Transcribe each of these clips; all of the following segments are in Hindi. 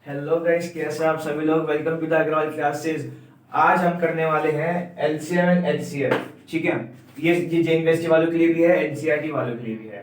हेलो गाइस, कैसे हैं आप सभी लोग। Welcome to the Agarwal classes. आज हम करने वाले हैं एलसीएम एंड एचसीएफ। ठीक है, ये जे यूनिवर्सिटी वालों के लिए भी है, एनसीईआरटी वालों के लिए भी है।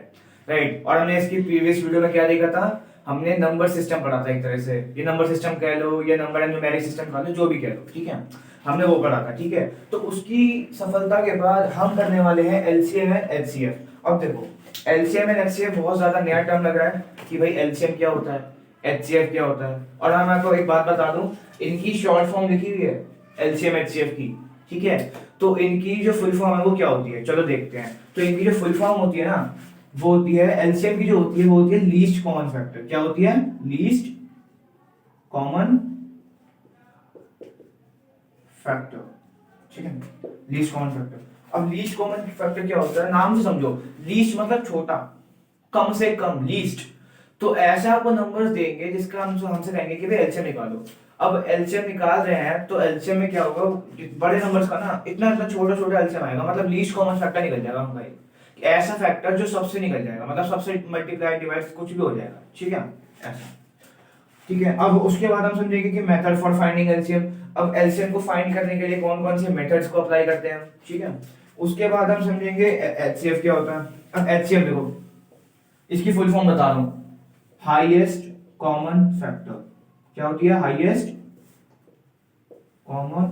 राइट। और हमने इसकी प्रीवियस वीडियो में क्या देखा था, हमने नंबर सिस्टम पढ़ा था। एक तरह से ये नंबर सिस्टम कह लो या नंबर एंड न्यूमेरिक सिस्टम कह लो, जो भी कह लो। ठीक है, हमने वो पढ़ा था। ठीक है, तो उसकी सफलता के बाद हम करने वाले हैं एलसीएम एंड एचसीएफ। अब देखो, एलसीएम एंड एचसीएफ बहुत ज्यादा नया टर्म लग रहा है कि भाई एलसीएम क्या होता है, एचसीएफ क्या होता है। और मैं आपको एक बात बता दूं, इनकी शॉर्ट फॉर्म लिखी हुई है एलसीएम एचसीएफ की। ठीक है, तो इनकी जो फुल फॉर्म है वो क्या होती है, चलो देखते हैं। तो इनकी जो फुल फॉर्म होती है ना, वो होती है, एलसीएम की जो होती है वो होती है लीस्ट कॉमन फैक्टर। क्या होती है? Least common factor. ठीक है, लीस्ट कॉमन फैक्टर। अब लीस्ट कॉमन फैक्टर क्या होता है, नाम से समझो। लीस्ट मतलब छोटा, कम से कम, लीस्ट। तो ऐसा आपको नंबर्स देंगे जिसका हमसे कहेंगे कि भाई एलसीएम निकालो। अब एलसीएम निकाल रहे हैं तो एलसीएम में क्या होगा, बड़े नंबर्स का ना इतना इतना छोटा छोटा एलसीएम आएगा, मतलब लीस्ट कॉमन फैक्टर निकल जाएगा हम भाई। ऐसा फैक्टर जो सबसे निकल जाएगा, मतलब सबसे मल्टीप्लाई डिवाइड कुछ भी हो जाएगा। ठीक है, ऐसा। ठीक है, अब उसके बाद हम समझेंगे कि मेथड फॉर फाइंडिंग एलसीएम। अब एलसीएम को फाइंड करने के लिए कौन कौन से मेथड्स को अप्लाई करते हैं। ठीक है, उसके बाद हम समझेंगे एचसीएफ क्या होता है। अब एचसीएफ देखो, इसकी फुल फॉर्म बता रहा हूं, हाईएस्ट कॉमन फैक्टर। क्या होती है? Highest common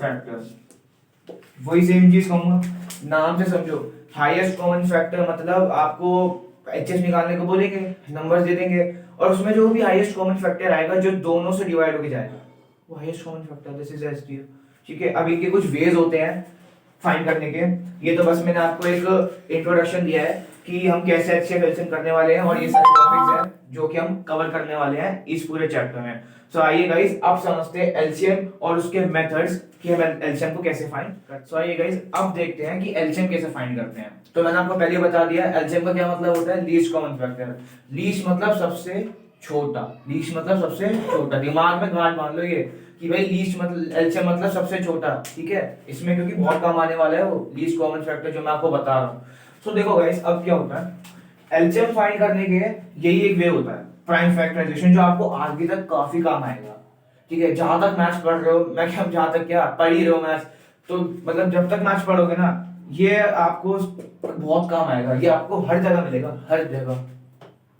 factor. वही सेम चीज कहूंगा, नाम से समझो। हाईएस्ट कॉमन फैक्टर मतलब आपको एचएफ निकालने को बोलेंगे, नंबर्स दे देंगे, और उसमें जो भी हाईएस्ट कॉमन फैक्टर आएगा जो दोनों से डिवाइड होके जाएगा, वो highest common factor. This is HCF. ठीक है, अब इनके कुछ वेज होते हैं फाइंड करने के। ये तो बस मैंने आपको एक इंट्रोडक्शन दिया है कि हम कैसे एचसीएफ एलसीएम करने वाले हैं, और ये सारे टॉपिक्स हैं जो कि हम कवर करने वाले हैं इस पूरे चैप्टर में। सो आइए गाइस, अब समझते हैं एलसीएम और उसके मेथड्स कि हम एलसीएम को कैसे फाइंड करते। सो आइए गाइस, अब देखते हैं कि एलसीएम कैसे फाइंड करते हैं। तो मैंने आपको पहले बता दिया एलसीएम का क्या मतलब होता है, लीस्ट कॉमन फैक्टर। लीस्ट मतलब सबसे छोटा, लीस्ट मतलब सबसे छोटा। दिमाग में गांठ मान लो ये कि भाई लीस्ट मतलब एलसीएम मतलब सबसे छोटा। ठीक है, इसमें क्योंकि बहुत काम आने वाला है वो लीस्ट कॉमन फैक्टर जो मैं आपको बता रहा हूँ। सो देखो गाइस, अब क्या होता है, एलसीएम फाइंड करने के यही एक वे होता है, प्राइम फैक्टराइजेशन, जो आपको आगे तक काफी काम आएगा। ठीक है, जहां तक मैथ्स पढ़ रहे हो, मैं क्या जहां तक क्या पढ़ ही रहे हो मैथ्स, तो मतलब जब तक मैथ्स पढ़ोगे ना, ये आपको बहुत काम आएगा। ये आपको हर जगह मिलेगा, हर जगह।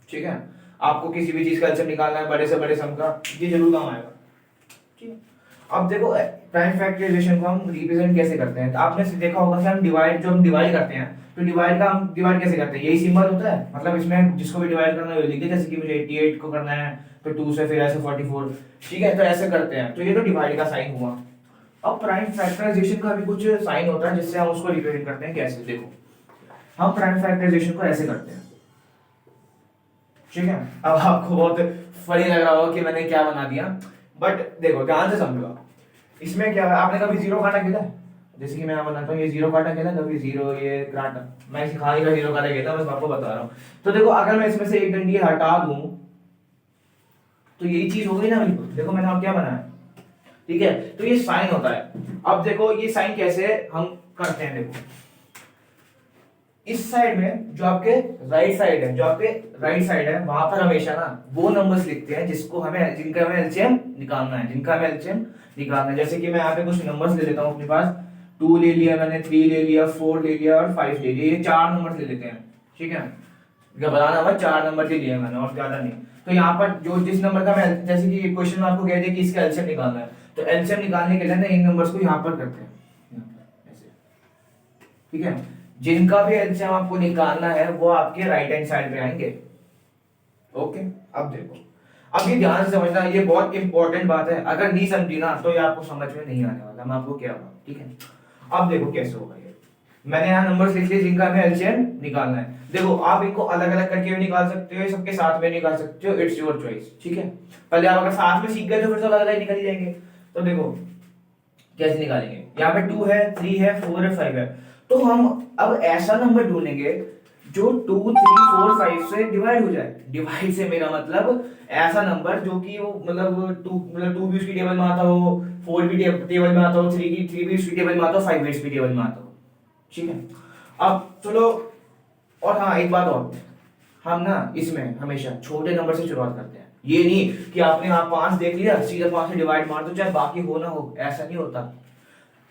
ठीक है, आपको किसी भी चीज का एलसीएम निकालना है, बड़े से बड़े सम का, ये जरूर काम आएगा। ठीक है, अब देखो प्राइम फैक्टराइजेशन को हम रिप्रेजेंट कैसे करते हैं। तो आपने देखा होगा कि हम डिवाइड करते हैं, तो डिवाइड का हम डिवाइड कैसे करते हैं, यही सिंबल होता है। मतलब इसमें जिसको भी डिवाइड करना है वो लिखिए, जैसे कि मुझे 88 को करना है तो 2 से फिर ऐसे 44। ठीक है, तो ऐसे करते हैं। तो ये तो डिवाइड का साइन हुआ। अब प्राइम फैक्टराइजेशन का भी कुछ साइन होता है जिससे हम उसको रिप्रेजेंट करते हैं। कैसे? देखो, हम प्राइम फैक्टराइजेशन को ऐसे करते हैं। ठीक है, अब आपको बहुत फनी लग रहा होगा कि मैंने क्या बना दिया, बट देखो ध्यान से समझो। इसमें क्या है, आपने कभी जीरो काटा खेला है? जैसे कि मैं यहाँ बनाता हूँ, ये जीरो काटा खेला कभी, जीरो ये काटा, मैं सिखा नहीं रहा जीरो काटा खेला, बस आपको बता रहा हूँ। तो देखो, अगर मैं इसमें से एक डंडी हटा दूं तो यही चीज हो गई ना बिल्कुल। देखो मैंने अब क्या बनाया। ठीक है, तो ये साइन होता है। अब देखो ये साइन कैसे हम करते हैं। देखो, इस साइड में जो आपके राइट साइड है, जो आपके राइट साइड है, वहां पर हमेशा ना वो नंबर्स लिखते हैं जिसको हमें जिनका हमें एलसीएम निकालना है, जिनका हमें एलसीएम निकालना है। जैसे कि मैं यहाँ पे कुछ नंबर्स ले लेता हूँ अपने पास। 2 ले लिया मैंने, 3 ले लिया, 4 ले लिया और 5 ले लिया। ये 4 नंबर ले लेते हैं। ठीक है, घबराना मत, 4 नंबर ले लिए मैंने और ज्यादा नहीं। तो यहाँ पर जो जिस नंबर का मैं, जैसे कि क्वेश्चन में आपको कह दिया कि इसका एलसीएम निकालना है, तो एलसीएम निकालने के लिए ना इन नंबर्स को यहाँ पर करते हैं ऐसे। ठीक है, जिनका भी एलसीएम आपको निकालना है वो आपके राइट हैंड साइड पे आएंगे। ओके, अब देखो, अब ये ध्यान से समझना, ये बहुत इंपॉर्टेंट बात है। अगर नहीं समझी ना तो ये आपको समझ में नहीं आने वाला, मैं आपको क्या बताऊं। ठीक है, अब देखो कैसे होगा ये। मैंने यहाँ नंबर्स लिख लिए जिनका हमें एलसीएम निकालना है। देखो, आप इनको अलग अलग करके भी निकाल सकते हो, सबके साथ में निकाल सकते हो, इट्स योर चॉइस। ठीक है, पहले आप अगर साथ में सीख गए तो फिर तो अलग अलग निकल ही जाएंगे। तो देखो कैसे निकालेंगे, यहाँ पे 2 है, 3 है, 4 है, 5 है। तो हम अब ऐसा नंबर ढूंढेंगे जो 2, 3, 4, 5 से डिवाइड हो जाए। डिवाइड से मेरा मतलब ऐसा नंबर जो कि वो मतलब 2 भी उसकी टेबल में आता हो, 4 भी टेबल में आता हो, 3 भी उसकी टेबल में आता हो, 5 भी उसकी टेबल में आता हो। ठीक है, अब चलो, और हाँ एक बात और, हम ना इसमें हमेशा छोटे नंबर से शुरुआत करते हैं। ये नहीं कि आपने आप 5 देख लिया सीधा 5 से डिवाइड मार दो चाहे बाकी हो ना हो, ऐसा नहीं होता।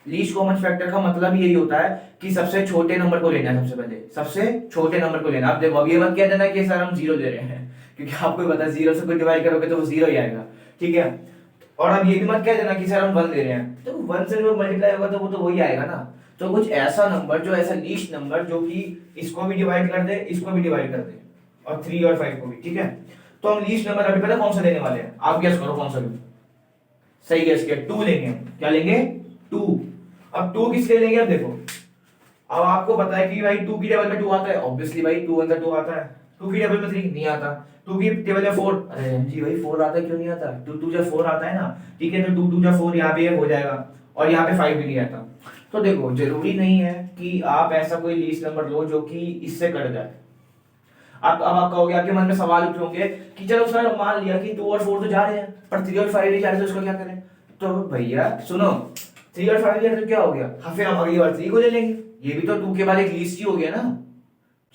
लीस्ट कॉमन फैक्टर का मतलब यही होता है कि सबसे छोटे नंबर को लेना है, सबसे पहले सबसे छोटे नंबर को लेना। आप देखो अब ये मत कह देना कि सर हम 0 ले रहे हैं, क्योंकि आपको पता है 0 से कोई डिवाइड करोगे तो वो 0 ही आएगा, ठीक है। और अब ये भी मत कह देना कि सर हम 1 ले रहे हैं, तो 1 से जो मल्टीप्लाई होगा तो वो तो वही आएगा ना। तो कुछ ऐसा नंबर जो ऐसा लीस्ट नंबर जो कि इसको भी डिवाइड कर दे, इसको भी डिवाइड कर दे, और 3 और 5 को भी, ठीक है। तो हम लीस्ट नंबर अभी पता कौन सा लेने वाले हैं, आप गेस करो कौन सा लेंगे। सही गेस किया, 2 लेंगे। क्या लेंगे? 2। अब 2 किस लिए लेंगे? अब देखो, अब आपको पता है कि भाई 2 की टेबल में 2 आता है, ऑब्वियसली भाई 2 अंदर 2 आता है। 2 की टेबल में 3 नहीं आता, 2 की टेबल में 4, अरे जी भाई 4 आता है, क्यों नहीं आता? 2 2 जा 4 आता है ना, ठीक है। तो 2 2 जा 4 यहाँ पे हो जाएगा, और यहाँ पे 5 भी नहीं आता। तो देखो जरूरी नहीं है कि आप ऐसा कोई लीस्ट नंबर लो जो कि इससे कट जाए। आप अब आप कहोगे, आपके मन में सवाल उठ होंगे कि चलो सर मान लिया कि 2 और 4 तो जा रहे हैं, पर 3 और 5 नहीं जा रहे, तो उसको क्या करें? तो भैया सुनो, 3 और 5 जा तो क्या हो गया? हाँ फिर हम अगली बार 3 को ले लेंगे, ये भी तो 2 के बाद एक लीस्ट ही हो गया ना,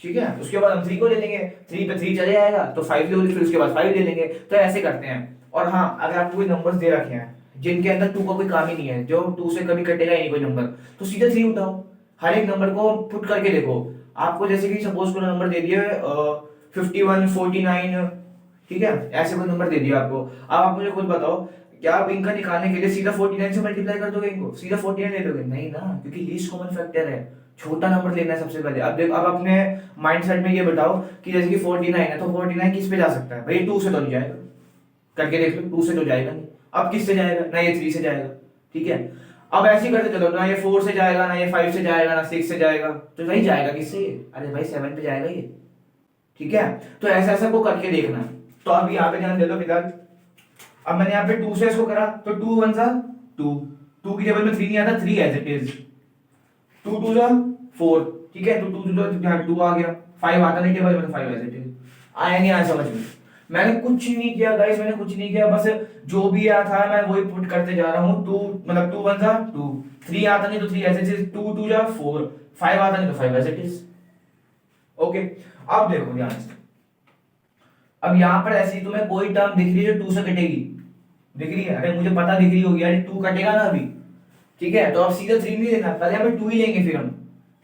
ठीक है। उसके बाद हम 3 को ले लेंगे, 3 पे 3 चले जाएगा तो 5 ले लेंगे, फिर उसके बाद 5 ले लेंगे। तो ऐसे करते हैं। और हाँ, अगर आपको कोई नंबर्स दे रखे हैं जिनके अंदर 2 का कोई काम ही नहीं है, जो 2 से कभी कटेगा ही नहीं कोई नंबर, तो सीधा 3 उठाओ, हर एक नंबर को पुट करके देखो। आपको जैसे कि सपोज कोई नंबर दे दिए 51 49, ठीक है, ऐसे कोई नंबर दे दिया आपको। अब आप मुझे खुद बताओ, क्या आप इनका निकालने के लिए सीधा 49 से मल्टीप्लाई कर दोगे, इनको सीधा 49 ले लोगे? नहीं ना, क्योंकि लीस्ट कॉमन फैक्टर है, छोटा नंबर लेना है सबसे पहले। अब देखो, अब अपने माइंडसेट में ये बताओ कि जैसे कि 49 है, तो 49 किस पे जा सकता है भाई? 2 से तो नहीं जाएगा, करके देख लो, 2 से तो जाएगा नहीं। अब किस से जाएगा? ना ये 3 से जाएगा, ठीक है। अब ऐसे ही करते चलो, ना ये 4 से जाएगा, ना ये 5 से जाएगा, ना 6 से जाएगा, तो वही जाएगा किससे? अरे भाई 7 पे जाएगा ये, ठीक है। तो ऐसा ऐसा को करके देखना। तो अब यहाँ पे ध्यान दे लो फिलहाल, अब मैंने यहाँ पे 2 से इसको करा, तो 2 1 जा 2, 2 की टेबल में 3 नहीं आता, 3 एज इट इज, 2 2 जा 4, ठीक है। तो 2 2 आ गया, 5 आता नहीं टेबल में, तो 5 एज इट इज। आया नहीं आया समझ में? मैंने कुछ नहीं किया गाइस, मैंने कुछ नहीं किया, बस जो भी आया था मैं वही पुट करते जा रहा हूँ। 2 मतलब 2 1 जा 2, 3 आता नहीं तो 3 एज इट इज, 2 2 जा 4, 5 आता नहीं तो 5 एज इट इज। ओके, अब देखो ध्यान से, अब यहाँ पर ऐसी तुम्हें कोई टर्म दिख रही है जो 2 से कटेगी? दिख रही है? अरे मुझे पता दिख रही होगी यार, 2 कटेगा ना अभी, ठीक है। तो अब सीधा 3 नहीं लेना, पहले हमें 2 ही लेंगे फिर हम,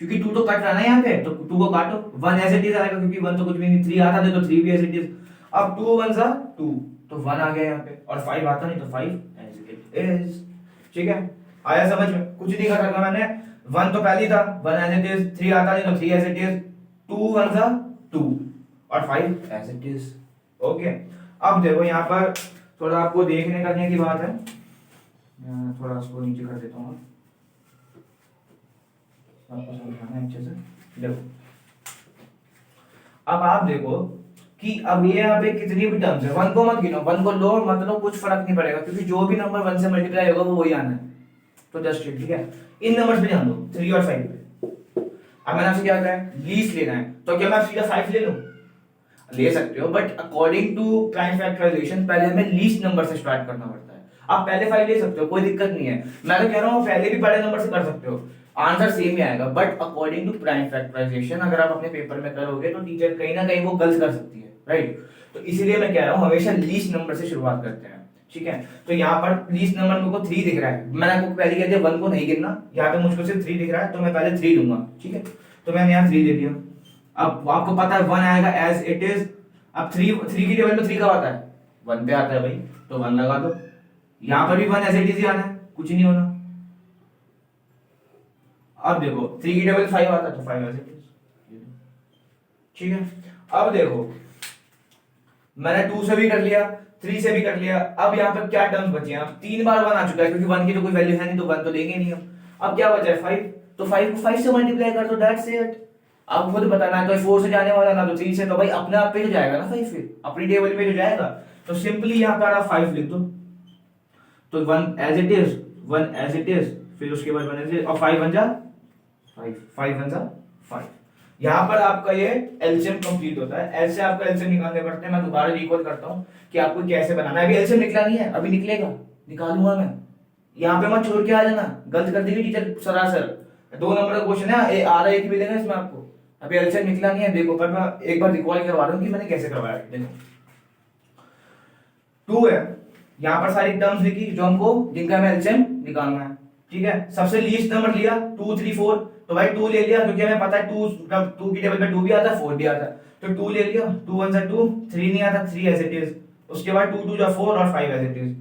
क्योंकि 2 तो कट रहा है ना यहाँ पे, तो 2 को काटो, 1 एज इट इज आएगा, क्योंकि 1 तो कुछ भी नहीं, 3 आता नहीं तो 3 भी एज इट इज। अब 2 1 जा 2, तो 1 आ गया यहाँ पे, और 5 आता नहीं तो 5 एज इट इज, ठीक है। आया समझ में? कुछ नहीं कर रखा मैंने, 1 तो पहले ही था, 1 एज इट इज, 3 आता नहीं तो 3 एज इट इज, 2 1 जा 2, और 5 एज इट इज। ओके, अब देखो यहाँ पर थोड़ा आपको देखने करने की बात है, मैं थोड़ा उसको नीचे कर देता हूँ, आपको समझाना है अच्छे से। देखो, अब आप देखो कि अब ये यहाँ पे कितनी भी टर्म्स है, 1 को मत गिनो, 1 को लो मत लो, कुछ फर्क नहीं पड़ेगा, क्योंकि जो भी नंबर 1 से मल्टीप्लाई होगा वो वही आना है। तो जस्ट ठीक है, इन नंबर्स पे ध्यान दो, 3 और 5 पे। अब मैंने आपसे क्या कहा है, लीस्ट लेना है, तो क्या मैं सीधा 5 ले लूं? ले सकते हो, but according to prime factorization पहले हमें लीस्ट नंबर से स्टार्ट करना पड़ता है। आप पहले 5 ले सकते हो, कोई दिक्कत नहीं है, मैं तो कह रहा हूँ पहले भी बड़े नंबर से कर सकते हो, आंसर सेम ही आएगा। But according to prime factorization अगर आप अपने पेपर में करोगे तो टीचर कहीं ना कहीं वो गलत कर सकती है, राइट। तो इसीलिए मैं कह रहा हूँ हमेशा लीस्ट नंबर से शुरुआत करते हैं, ठीक है। तो यहाँ पर लीस्ट नंबर मेरे को 3 दिख रहा है, मैंने आपको पहले कह दिया 1 को नहीं गिनना, यहाँ पे मुझको सिर्फ 3 दिख रहा है, तो मैं पहले 3 लूंगा, ठीक है। तो मैंने यहाँ 3 ले लिया। अब आपको पता है 1 आएगा एज इट इज, अब 3 की टेबल में 3 कब आता है? 1 पे आता है भाई, तो 1 लगा दो। यहां पर भी 1 एज इट इज ही आना है, कुछ नहीं होना। अब देखो 3 की टेबल 5 आता है, तो 5 एज इट इज, ठीक है। अब देखो मैंने 2 से भी कर लिया, 3 से भी कर लिया, अब यहाँ पर क्या टर्म्स बचे हैं? अब 3 बार 1 आ चुका है, क्योंकि 1 की तो कोई वैल्यू है नहीं, तो 1 तो लेंगे नहीं हम। अब क्या बचा है? 5, तो 5 को 5 से मल्टीप्लाई कर दो, दैट्स इट। अब खुद बताना है, तो 4 से जाने वाला ना तो 3 से, तो भाई अपने आप पे जो जाएगा ना 5, फिर अपनी टेबल में जो जाएगा, तो सिंपली यहाँ पर आप 5 लिख दो, तो 1 as it is, 1 as it is, फिर उसके बाद 1 एज इट, और 5 1 जा 5, 5 1 जा 5। यहाँ पर आपका ये एलसीएम कंप्लीट होता है। ऐसे आपका एलसीएम निकालने पड़ते हैं। मैं दोबारा रिकॉल करता हूँ कि आपको कैसे बनाना है। अभी एलसीएम निकला नहीं है, अभी निकलेगा, निकालूंगा मैं। यहाँ पे मत छोड़ के आ जाना, गलत कर देगी टीचर सरासर। 2 नंबर का क्वेश्चन है, आ रहा है, एक मिलेगा इसमें आपको, अभी एलसीएम निकला नहीं है देखो, पर मैं एक बार रिकॉल करवा रहा हूँ कि मैंने कैसे करवाया। देखो 2 है, यहाँ पर सारी टर्म्स लिखी जो हमको जिनका हमें एलसीएम निकालना है, ठीक है। सबसे लीस्ट नंबर लिया 2 3 4, तो भाई 2 ले लिया क्योंकि हमें पता है 2 की टेबल में 2 भी आता है 4 भी आता है, तो 2 ले लिया। 2 1 2, 3 नहीं आता 3 एज इट इज, उसके बाद 2 2 4 और 5 एज इट इज,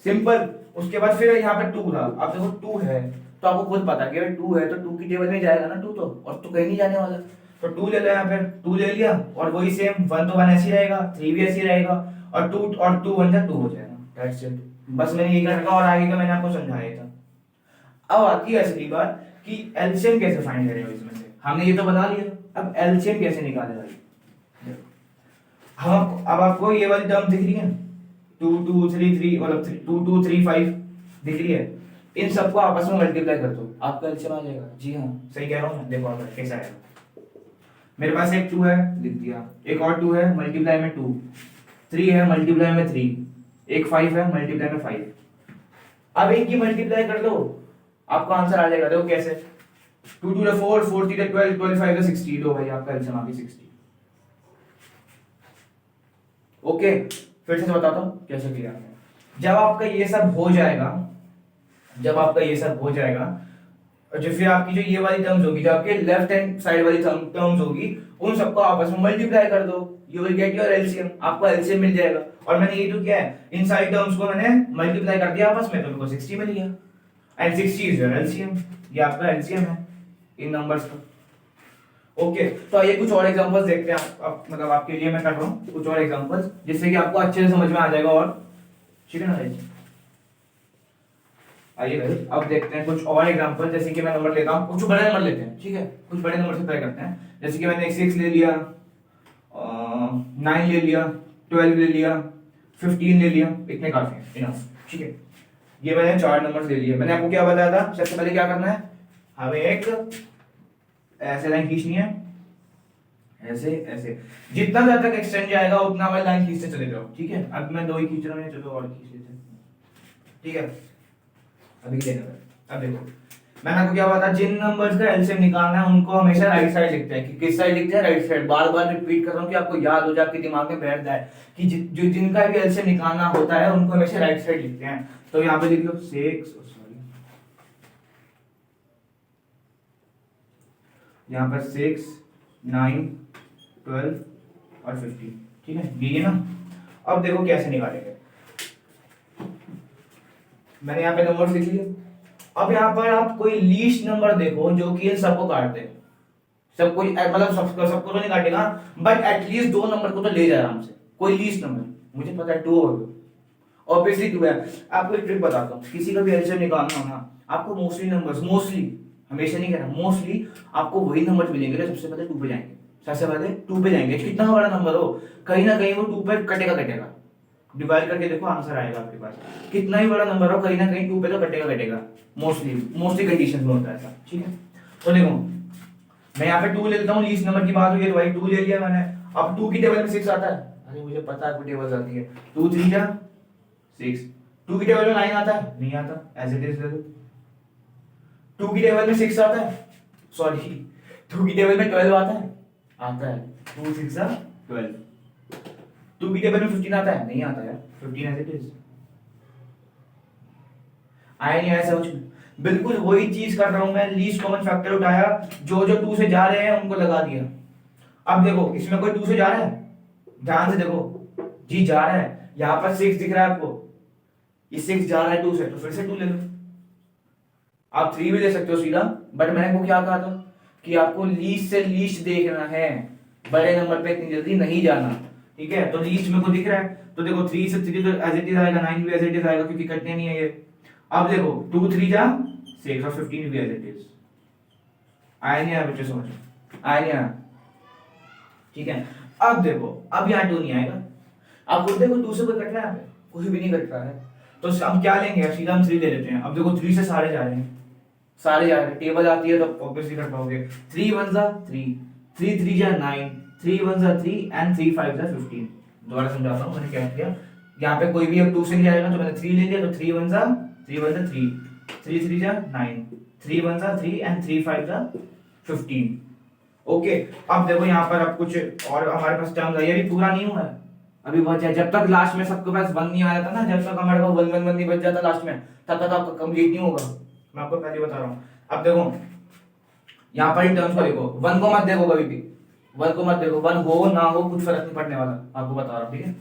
सिंपल। उसके बाद फिर यहाँ पे 2 था, अब देखो 2 है तो आपको खुद पता कि भाई 2 है तो 2 की टेबल में जाएगा ना 2, तो और तो कहीं नहीं जाने वाला, तो 2 ले लिया। यहाँ पे 2 ले लिया और वही सेम 1 तो 1 ऐसे ही रहेगा, 3 भी ऐसे ही रहेगा, और 2 और 2 1 2 हो जाएगा, दैट्स इट। बस मैंने ये कर रखा और आगे का मैंने आपको समझाया था। अब आती है असली बात कि एलसीएम कैसे फाइंड करें इसमें से। हमने ये तो बता लिया, अब एलसीएम कैसे निकाले भाई। हम अब आपको ये वाली टर्म दिख रही है 2 2 3 3 मतलब 2 2 3 5 दिख रही है, इन सबको आपस में मल्टीप्लाई कर दो, आपका एलसीएम आ जाएगा। जी हाँ सही कह रहा हूँ मैं, देखो आप कैसा आएगा। मेरे पास एक 2 है लिख दिया, एक और 2 है मल्टीप्लाई में 2, 3 है मल्टीप्लाई में 3, एक 5 है मल्टीप्लाई में 5। अब इनकी मल्टीप्लाई कर दो, आपका आंसर आ जाएगा। देखो कैसे, 2 2 4, 4 3 12, 12 5 60, लो भाई आपका एलसीएम आ गया 60। ओके, फिर से बताता हूँ कैसे किया हमने। जब आपका ये सब हो जाएगा, जब आपका ये सब हो जाएगा, और जो फिर आपकी जो ये वाली टर्म्स होगी, जो आपके लेफ्ट हैंड साइड वाली टर्म्स होगी, उन सबको आपस में मल्टीप्लाई कर दो, you will get your LCM, आपको एलसीएम मिल जाएगा। और मैंने ये तो किया है, इन सारी टर्म्स को मैंने मल्टीप्लाई कर दिया आपस में, तो मेरे को 60 मिल गया, एंड 60 इज योर एलसीएम, ये आपका एलसीएम है इन नंबर्स का। ओके, तो आइए कुछ और एग्जांपल्स देखते हैं। आप मतलब आपके लिए मैं कर रहा हूँ कुछ और एग्जांपल्स, जिससे कि आपको अच्छे से समझ में आ जाएगा। और ठीक है ना भाई, आइए भाई अब देखते हैं कुछ और एग्जांपल। जैसे कि मैं नंबर लेता हूँ, कुछ बड़े नंबर लेते हैं, ठीक है, कुछ बड़े नंबर से ट्राई करते हैं। जैसे कि मैंने 6 ले लिया, 9 ले लिया, 12 ले लिया, 15 ले लिया, इतने काफी है, इनफ, ठीक है। ये मैंने 4 नंबर ले लिए। मैंने आपको क्या बताया था, सबसे पहले क्या करना है, हमें एक ऐसे लाइन खींचनी है, ऐसे ऐसे, जितना ज्यादा तक एक्सटेंड जाएगा उतना वाली लाइन खींचते चले जाओ, ठीक है। अब मैं 2 ही खींच रहा हूँ, चलो और खींच लेते हैं, ठीक है। अभी देखो, अब देखो मैंने आपको क्या बताया, जिन नंबर्स का एलसीएम निकालना है उनको हमेशा राइट साइड लिखते हैं। कि किस साइड लिखते हैं, राइट साइड। बार बार रिपीट कर रहा हूँ कि आपको याद हो जाए, आपके दिमाग में बैठ जाए कि जो जिनका भी एलसीएम निकालना होता है उनको हमेशा राइट साइड लिखते हैं। तो यहाँ पे लिख लो 6, यहाँ पर 6 9 12 और 15, ठीक है, ये ना। अब देखो कैसे निकालेंगे, मैंने यहाँ पे नंबर लिख लिए। अब यहाँ पर आप कोई लीस्ट नंबर देखो जो कि इन सबको काट दे। सब कोई मतलब सबको तो नहीं काटेगा, बट एटलीस्ट 2 नंबर को तो ले जाए आराम से। कोई लीस्ट नंबर, मुझे पता है 2 होगा, ऑब्वियसली 2 है। आपको एक ट्रिक बताता हूँ, किसी का भी एलसीएम निकालना हो ना, आपको मोस्टली नंबर्स, मोस्टली, हमेशा नहीं कहना, मोस्टली आपको वही नंबर मिलेंगे जो सबसे पहले 2 पे जाएंगे। सबसे पहले 2 पे जाएंगे, कितना बड़ा नंबर हो, कहीं ना कहीं वो 2 पे कटेगा कटेगा। डिवाइड करके देखो, आंसर आएगा आपके पास। कितना ही बड़ा नंबर हो, कहीं ना कहीं 2 पे तो कटेगा कटेगा, मोस्टली कंडीशन में होता है ऐसा, ठीक है। तो देखो मैं यहाँ पे 2 ले लेता हूँ, लीस्ट नंबर की बात हुई है तो भाई 2 ले लिया मैंने। अब 2 की टेबल में 6 आता है, अरे मुझे पता है टेबल आती है, 2 3 जा 6। 2 की टेबल में 9 आता है, नहीं आता, एज इट इज ले लो। 2 की टेबल में 6 आता है, सॉरी 2 की टेबल में 12 आता है, आता है, 2 6 जा 12। 2 की टेबल में 15 आता है, नहीं आता यार, 15 एज इट इज। आया नहीं आया समझ में? बिल्कुल वही चीज कर रहा हूं मैं, लीस्ट कॉमन फैक्टर उठाया, जो जो 2 से जा रहे हैं उनको लगा दिया। अब देखो इसमें कोई 2 से जा रहा है, ध्यान से देखो, जी जा रहा है, यहां पर 6 दिख रहा है आपको, ये 6 जा रहा है 2 से, तो फिर से 2 ले लो। आप 3 भी ले सकते हो सीधा, बट मैंने को क्या कहा था कि आपको लीस्ट से लीस्ट देखना है, बड़े नंबर पे इतनी जल्दी नहीं जाना, ठीक है। तो लीस्ट मेरे को दिख रहा है, तो देखो 3 से 3 तो एज इट इज आएगा, 9 भी एज इट इज आएगा क्योंकि कटने नहीं है ये। अब देखो 2 3 जा 6 और 15 भी एज इट इज। आया नहीं आया बच्चे, समझ आया नहीं आया, ठीक है। अब देखो, अब यहाँ 2 नहीं आएगा, अब खुद देखो 2 से कोई कट रहा है, कोई भी नहीं कट रहा है, तो हम क्या लेंगे, सीधा हम 3 ले लेते हैं। अब देखो 3 से सारे जा रहे हैं, सारे जा रहे हैं, टेबल आती है तो ऑब्वियसली कर पाओगे। 3 1 जा 3, 3 3 जा 9, 3 1 जा 3 एंड 3 5 जा 15। दोबारा समझाता हूँ मैंने क्या किया, यहाँ पे कोई भी अब 2 से नहीं जाएगा, तो मैंने 3 ले लिया, तो 3 1 जा 3, 3 3 जा 9, 3 1 जा 3 एंड 3 5 जा 15। ओके, अब देखो यहाँ पर अब कुछ और हमारे पास टर्म्स है, ये भी पूरा नहीं हुआ है, अभी बहुत है। जब तक लास्ट में सबके पास वन नहीं आया था ना, जब तक हमारे पास वन वन वन नहीं बच जाता लास्ट में, तब तक आपका कंप्लीट नहीं होगा, मैं आपको पहले बता रहा हूँ। अब देखो यहाँ पर इन टर्म्स को देखो, वन को मत देखो कभी भी, वन को मत देखो, वन हो ना हो कुछ फर्क नहीं पड़ने वाला, आपको बता रहा हूँ, ठीक है।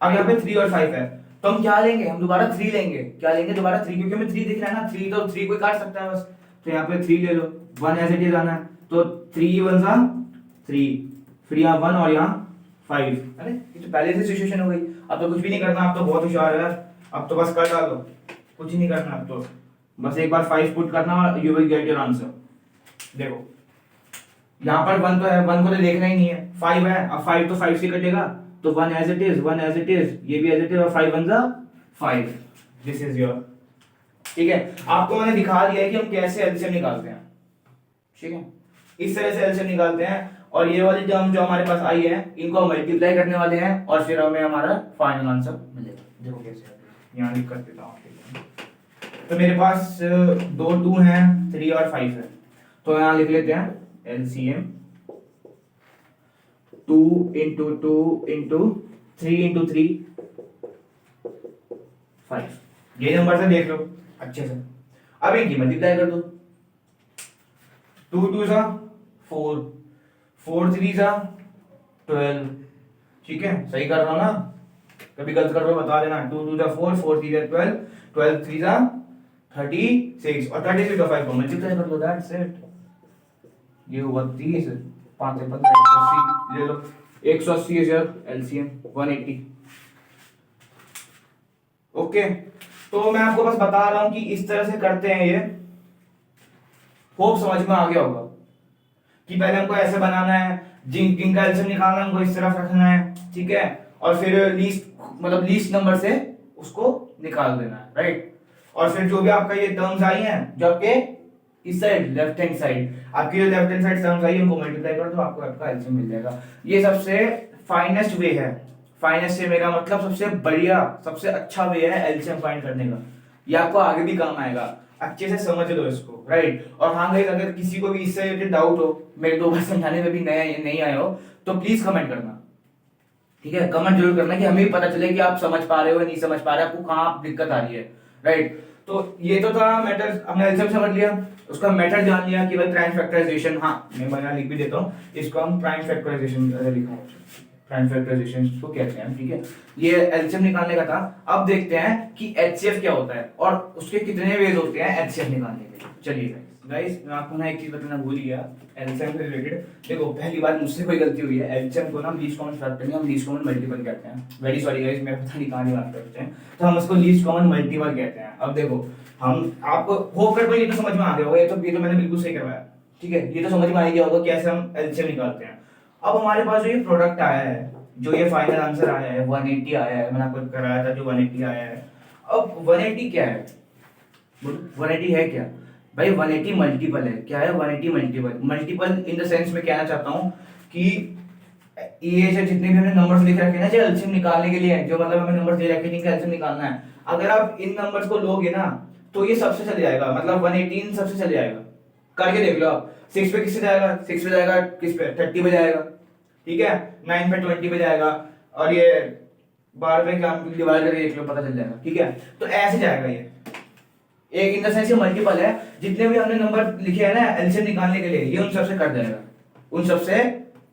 अब यहाँ पे 3 और 5 है, तो हम क्या लेंगे, हम दोबारा 3 लेंगे, क्या लेंगे दोबारा 3, क्योंकि हमें 3 दिख रहा है ना, 3 तो 3 कोई काट सकता है बस, तो यहाँ पे 3 ले लो, 1 एज इट इज आना है, तो 3 1 सा 3, फिर यहाँ 1 और यहाँ 5, अरे ये तो पहले से सिचुएशन हो गई, अब तो कुछ भी नहीं करना, अब तो बहुत होशियार है यार, अब तो बस कर डालो, कुछ ही नहीं करना, अब तो बस एक बार 5 पुट करना, you will get your answer. देखो यहाँ पर 1 तो है, 1 को तो देखना ही नहीं है, 5 है, अब 5 तो 5 से कटेगा, तो 1 as it is, 1 as it is, ये भी एज इट इज, और 5 1 जा 5, दिस इज योर, ठीक है। आपको मैंने दिखा दिया है कि हम कैसे एलसीएम निकालते हैं, ठीक है, इस तरह से एलसीएम निकालते हैं, और ये वाली टर्म जो हमारे पास आई है इनको हम मल्टीप्लाई करने वाले हैं, और फिर हमें हमारा फाइनल आंसर मिलेगा। देखो कैसे, यहाँ लिख कर देता हूँ, तो मेरे पास 2 2 हैं, 3 और 5 है, तो यहाँ लिख लेते हैं एलसीएम 2 इंटू 2 इंटू 3 इंटू 3 5, ये नंबर से देख लो अच्छे से। अब इनकी मल्टीप्लाई कर दो, 2 2 सा 4, 4 3 सा 12, ठीक है, सही कर रहा हूं ना, कभी गलत कर रहा हो बता देना। 2 2 सा 4, 4 3 सा 12, 12 3 सा 36, और 36 का 5 को मल्टीप्लाई कर दो, दैट्स इट, ये हुआ 30, 5 से 15, 180 ले लो, 180 इज योर एलसीएम 180। ओके, तो मैं आपको बस बता रहा हूं कि इस तरह से करते हैं ये, होप समझ में आ गया होगा कि पहले हमको ऐसे बनाना है, जिनका एलसीएम निकालना है हमको इस तरफ रखना है, ठीक है, और फिर लीस्ट मतलब लीस्ट नंबर से उसको निकाल देना है, राइट। और फिर जो भी आपका ये टर्म्स आई हैं, जो आपके इस साइड लेफ्ट हैंड साइड, आपकी जो लेफ्ट हैंड साइड टर्म्स आई है उनको मल्टीप्लाई कर दो, आपको आपका एलसीएम मिल जाएगा। ये सबसे फाइनेस्ट वे है, फाइनेस्ट से मेरा मतलब सबसे बढ़िया सबसे अच्छा वे है एलसीएम फाइंड करने का, ये आपको आगे भी काम आएगा, अच्छे से समझ लो इसको, राइट। और हाँ गाइस, अगर किसी को भी इससे रिलेटेड डाउट हो, मेरे 2 बार समझाने में भी नया नहीं आए हो, तो प्लीज कमेंट करना, ठीक है, कमेंट जरूर करना कि हमें भी पता चले कि आप समझ पा रहे हो या नहीं समझ पा रहे, आपको कहाँ दिक्कत आ रही है, राइट। तो ये तो था मैटर, हमने एलसीएम समझ लिया, उसका मेथड जान लिया कि भाई प्राइम फैक्टराइजेशन, हाँ मैं बना लिख भी देता हूँ, इसको हम प्राइम फैक्टराइजेशन लिखा है, प्राइम फैक्टराइजेशन इसको कहते हैं, ठीक है। ये एलसीएम निकालने का था। अब देखते हैं कि एचसीएफ क्या होता है और उसके कितने वेज होते हैं एचसीएफ निकालने के। चलिए गाइस, मैं आपको ना एक चीज बताना भूल गया एलसीएम से रिलेटेड। देखो पहली बार मुझसे कोई गलती हुई है, एलसीएम को ना लीस्ट कॉमन फैक्टर नहीं, हम लीस्ट कॉमन मल्टीपल कहते हैं। वेरी सॉरी गाइस, मैं पता नहीं कहां की बात करते हैं, तो हम इसको लीस्ट कॉमन मल्टीपल कहते हैं। अब देखो हम आपको होकर कोई ये तो समझ में आ गया होगा, ये तो मैंने बिल्कुल सही करवाया, ठीक है, ये तो समझ में आ गया होगा कैसे हम एलसीएम निकालते हैं। अब हमारे पास जो ये प्रोडक्ट आया है, जो ये फाइनल आंसर आया है 180 आया है, मैंने आपको कराया था जो 180 आया है। अब 180 क्या है, 180 है क्या भाई, 180 मल्टीपल है। क्या है 180 multiple? Multiple in the sense में कहना चाहता हूं कि ये जो जितने भी हमने नंबर्स लिख रखे हैं ना जो एलसीएम निकालने के लिए, जो मतलब हमें नंबर्स दे रखे हैं जिनका एलसीएम निकालना है, अगर आप इन नंबर्स को लोगे ना तो ये सबसे चले जाएगा, मतलब 118 सबसे चले जाएगा। करके देख लो आप, 6 पे किससे जाएगा, 6 पे जाएगा, किस पे 30 पे जाएगा, ठीक है, 9 पे 20 पे जाएगा, और ये 12 पे क्या डिवाइड करके देख लो पता चल जाएगा, ठीक है। तो ऐसे जाएगा ये, एक इन द सेंस ये मल्टीपल है, जितने भी हमने नंबर लिखे हैं ना एलसीएम निकालने के लिए, ये उन सबसे कट जाएगा, उन सबसे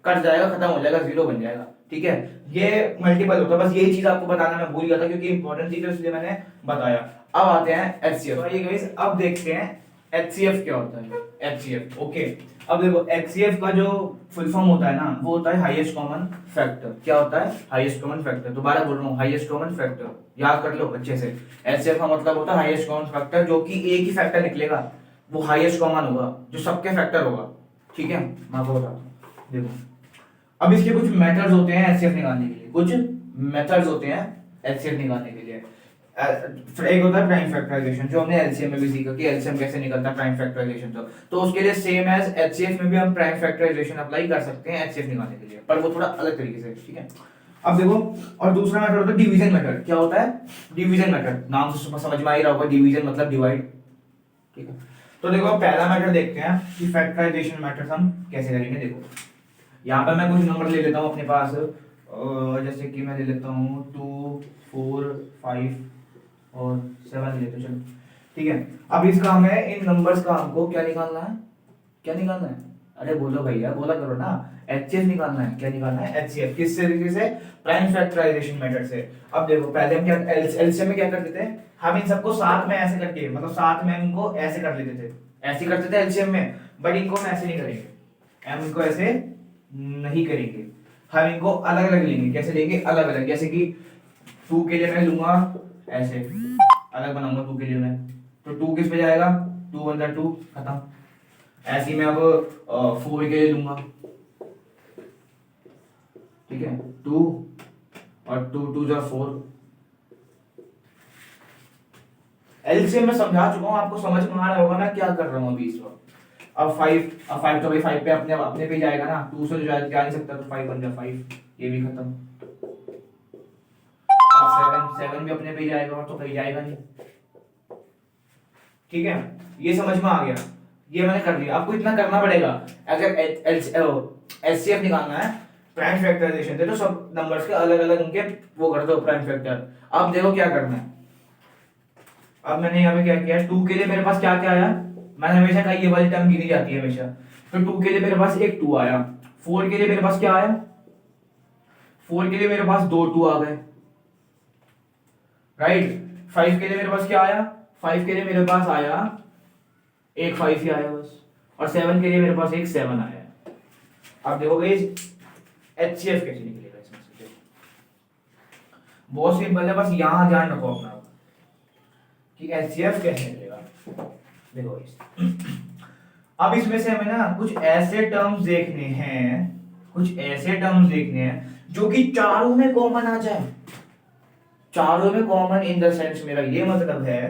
कट जाएगा, खत्म हो जाएगा, जीरो बन जाएगा, ठीक है। ये मल्टीपल होता है, बस यही चीज आपको बताना मैं भूल गया था क्योंकि इंपॉर्टेंट चीज है इसलिए मैंने बताया। अब आते हैं एचसीएफ। आइए गाइस, अब देखते हैं एचसीएफ क्या होता है। एचसीएफ, ओके, अब देखो एचसीएफ का जो फुल फॉर्म होता है ना वो होता है हाईएस्ट कॉमन फैक्टर। क्या होता है? Highest common factor. दोबारा बोल रहा हूँ, हाईएस्ट कॉमन फैक्टर, याद कर लो अच्छे से। एचसीएफ का मतलब होता है हाईएस्ट कॉमन फैक्टर, जो कि एक ही फैक्टर निकलेगा वो हाईएस्ट कॉमन होगा, जो सबके फैक्टर होगा, ठीक है। मैं आपको बताता हूँ, देखो अब इसके कुछ मेथड्स होते हैं एचसीएफ निकालने के लिए, कुछ मेथड्स होते हैं एचसीएफ निकालने के लिए। एक होता है प्राइम फैक्टराइजेशन, जो हमने एलसीएम में भी सीखा कि एलसीएम कैसे निकलता है प्राइम फैक्टराइजेशन। तो उसके लिए सेम एज एचसीएफ में भी हम प्राइम फैक्टराइजेशन अप्लाई कर सकते हैं एचसीएफ निकालने के लिए, पर वो थोड़ा अलग तरीके से, ठीक है। अब देखो, और दूसरा मेथड होता है डिवीजन मेथड। क्या होता है? डिवीजन मेथड, नाम से समझ में आ ही रहा होगा, डिवीजन मतलब डिवाइड, ठीक है। तो देखो पहला मेथड देखते हैं कि फैक्टराइजेशन मेथड हम कैसे करेंगे। देखो यहाँ पर मैं कुछ नंबर ले लेता हूँ अपने पास, जैसे कि मैं ले लेता हूँ 2 4 5 और 7 ले लेते हैं, चलो ठीक है। अब इसका हमें इन नंबर्स का हमको क्या निकालना है, क्या निकालना है, अरे बोलो भैया, बोला करो ना, एचसीएफ निकालना है। क्या निकालना है, एचसीएफ। किस तरीके से, प्राइम फैक्टराइजेशन मेथड से। अब देखो पहले हम क्या एलसीएम में क्या करते थे, हम इन सबको साथ में ऐसे करके, मतलब साथ में इनको ऐसे कर लेते थे, ऐसे करते थे एलसीएम में, बट इनको हम ऐसे नहीं करेंगे, हम इनको ऐसे नहीं करेंगे, हम इनको अलग अलग लेंगे। कैसे लेंगे, अलग अलग, जैसे कि 2 के लिए मैं लूंगा ऐसे, अलग बनाऊंगा 2 के लिए मैं, तो 2 किस पे जाएगा, 2 1 2 खत्म। ऐसे ही मैं अब 4 के लिए लूंगा, ठीक है, 2 और 2 2 जा 4। एलसीएम में समझा चुका हूं, आपको समझ में आ रहा होगा मैं क्या कर रहा हूं अभी इस वक्त। अब 5 तो भाई 5 पे अपने अपने पे जाएगा ना, 2 से जा नहीं सकता, तो 5 1 जा 5, ये भी खत्म। अब 7 भी अपने पे ही जाएगा, और तो कहीं जाएगा नहीं, ठीक है। ये समझ में आ गया, ये मैंने कर दिया। आपको इतना करना पड़ेगा, अगर एचसीएफ निकालना है प्राइम फैक्टराइजेशन से, तो सब नंबर्स के अलग अलग उनके वो कर दो प्राइम फैक्टर। अब देखो क्या करना है, अब मैंने यहाँ पे क्या किया, 2 के लिए मेरे पास क्या क्या आया, मैंने हमेशा कहा ये वाली टर्म गिनी जाती है हमेशा, तो 2 के लिए मेरे पास एक 2 आया। 4 के लिए मेरे पास क्या आया, 4 के लिए मेरे पास 2 2 आ गए, राइट। 5 के लिए मेरे पास क्या आया, 5 के लिए मेरे पास आया एक 5 ही आया बस, और 7 के लिए मेरे पास एक 7 आया। अब देखो गाइस एचसीएफ कैसे निकलेगा इसमें से, बहुत सिंपल है, बस यहां ध्यान रखो अपना कि एचसीएफ कैसे निकलेगा। देखो गाइस अब इसमें से हमें ना कुछ ऐसे टर्म्स देखने हैं, कुछ ऐसे टर्म्स देखने हैं जो कि चारों में कॉमन आ जाए, चारों में कॉमन इन द सेंस, मेरा ये मतलब है